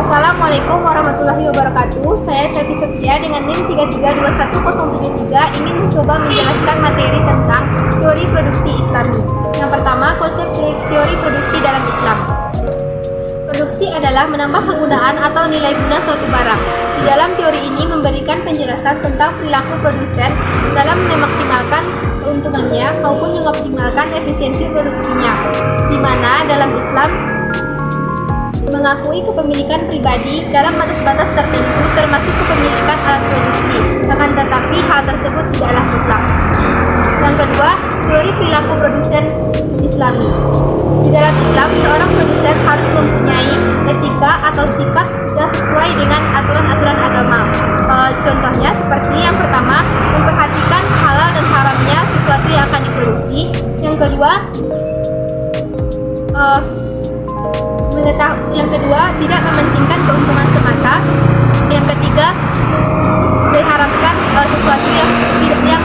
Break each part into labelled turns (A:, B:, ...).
A: Assalamualaikum warahmatullahi wabarakatuh. Saya Selvi Sofia dengan NIM 332173 ingin mencoba menjelaskan materi tentang teori produksi Islami. Yang pertama, konsep teori produksi dalam Islam. Produksi adalah menambah penggunaan atau nilai guna suatu barang. Di dalam teori ini memberikan penjelasan tentang perilaku produsen dalam memaksimalkan keuntungannya maupun mengoptimalkan efisiensi produksinya, di mana dalam Islam mengakui kepemilikan pribadi dalam batas-batas tertentu termasuk kepemilikan alat produksi, akan tetapi hal tersebut tidaklah mutlak. Yang kedua, teori perilaku produsen Islami. Di dalam Islam, seorang produsen harus mempunyai etika atau sikap yang sesuai dengan aturan-aturan agama. Contohnya seperti yang pertama, memperhatikan halal dan haramnya sesuatu yang akan diproduksi. Yang kedua, tidak mementingkan keuntungan semata. Yang ketiga, mengharamkan sesuatu yang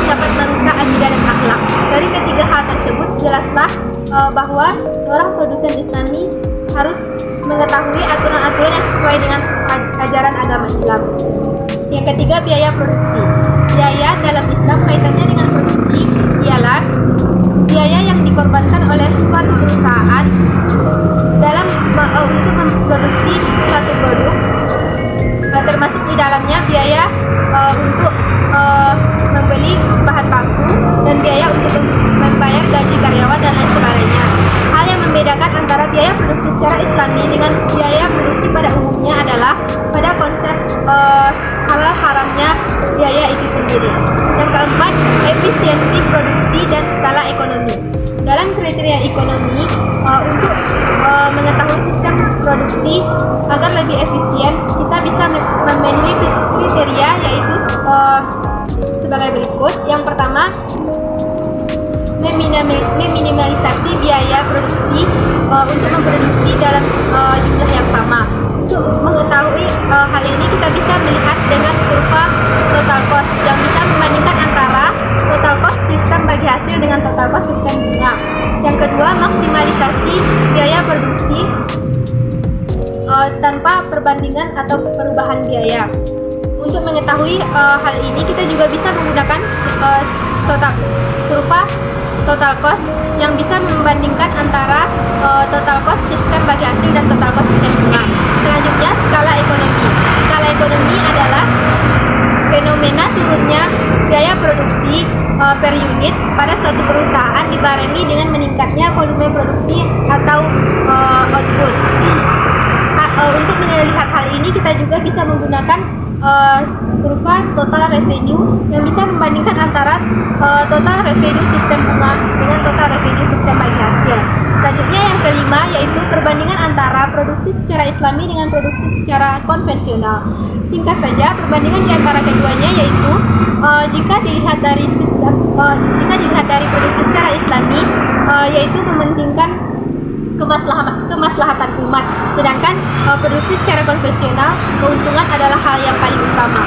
A: dapat merusak akidah dan akhlak. Dari ketiga hal tersebut, jelaslah bahwa seorang produsen Islami harus mengetahui aturan-aturan yang sesuai dengan ajaran agama Islam. Yang ketiga, biaya produksi. Biaya dalam Islam kaitannya dengan produksi ialah biaya yang dikorbankan oleh suatu perusahaan dalam untuk memproduksi suatu produk, termasuk di dalamnya biaya untuk membeli bahan baku dan biaya untuk membayar gaji karyawan dan lain sebagainya. Hal yang membedakan antara biaya produksi secara Islami dengan biaya produksi pada umumnya adalah pada konsep halal haramnya biaya itu sendiri. Yang keempat, efisiensi produksi dan skala ekonomi. Dalam kriteria ekonomi, untuk mengetahui sistem produksi agar lebih efisien, kita bisa memenuhi kriteria yaitu sebagai berikut. Yang pertama, meminimalisasi biaya produksi untuk memproduksi dalam jumlah yang sama. Untuk mengetahui hal ini, kita bisa melihat dengan kurva total cost yang bisa membandingkan antara total cost sistem bagi hasil dengan total cost sistem bunga. Yang kedua, maksimalisasi biaya produksi tanpa perbandingan atau perubahan biaya. Untuk mengetahui hal ini, kita juga bisa menggunakan kurva total cost yang bisa membandingkan antara total cost sistem bagi hasil dan total cost sistem bunga. Selanjutnya, skala ekonomi. Skala ekonomi adalah fenomena turunnya biaya produksi per unit pada suatu perusahaan dibarengi dengan meningkatnya volume produksi atau output. Untuk melihat hal ini, kita juga bisa menggunakan kurva total revenue yang bisa membandingkan antara total revenue sistem bunga dengan total revenue sistem bagi hasil. Selanjutnya, yang kelima yaitu perbandingan antara produksi secara Islami dengan produksi secara konvensional. Singkat saja, perbandingan di antara keduanya yaitu jika dilihat dari produksi secara Islami, yaitu mementingkan kemaslahatan umat, sedangkan produksi secara konvensional keuntungan adalah hal yang paling utama.